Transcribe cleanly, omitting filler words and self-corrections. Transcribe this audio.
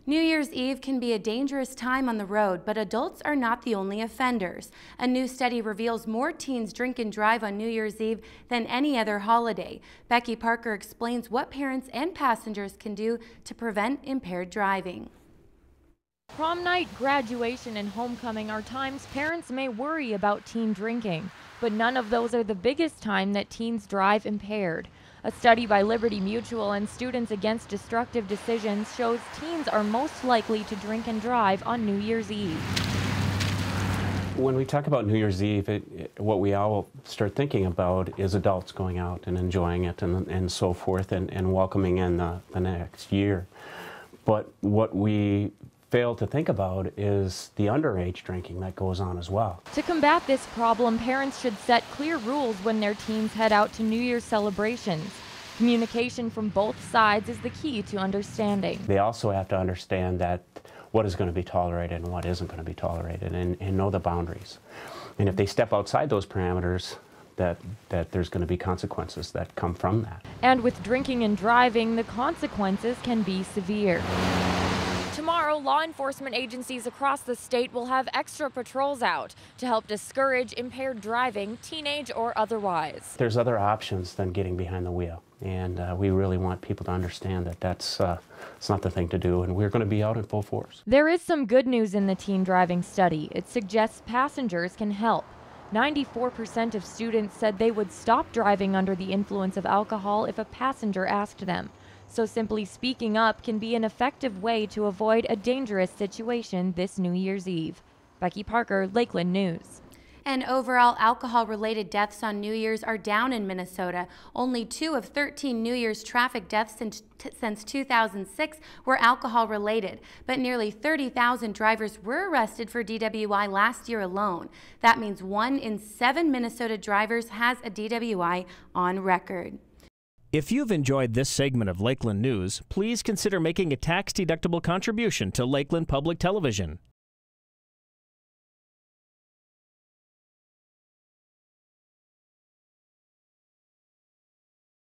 New Year's Eve can be a dangerous time on the road, but adults are not the only offenders. A new study reveals more teens drink and drive on New Year's Eve than any other holiday. Becky Parker explains what parents and passengers can do to prevent impaired driving. Prom night, graduation, and homecoming are times parents may worry about teen drinking, but none of those are the biggest time that teens drive impaired. A study by Liberty Mutual and Students Against Destructive Decisions shows teens are most likely to drink and drive on New Year's Eve. When we talk about New Year's Eve, what we all start thinking about is adults going out and enjoying it and so forth and welcoming in the next year. But what we fail to think about is the underage drinking that goes on as well. To combat this problem, parents should set clear rules when their teens head out to New Year's celebrations. Communication from both sides is the key to understanding. They also have to understand that what is going to be tolerated and what isn't going to be tolerated and know the boundaries. And if they step outside those parameters, that there's going to be consequences that come from that. And with drinking and driving, the consequences can be severe. Tomorrow, law enforcement agencies across the state will have extra patrols out to help discourage impaired driving, teenage or otherwise. There's other options than getting behind the wheel, and we really want people to understand that it's not the thing to do, and we're going to be out in full force. There is some good news in the teen driving study. It suggests passengers can help. 94% of students said they would stop driving under the influence of alcohol if a passenger asked them. So simply speaking up can be an effective way to avoid a dangerous situation this New Year's Eve. Becky Parker, Lakeland News. And overall, alcohol-related deaths on New Year's are down in Minnesota. Only 2 of 13 New Year's traffic deaths since 2006 were alcohol-related, but nearly 30,000 drivers were arrested for DWI last year alone. That means 1 in 7 Minnesota drivers has a DWI on record. If you've enjoyed this segment of Lakeland News, please consider making a tax-deductible contribution to Lakeland Public Television.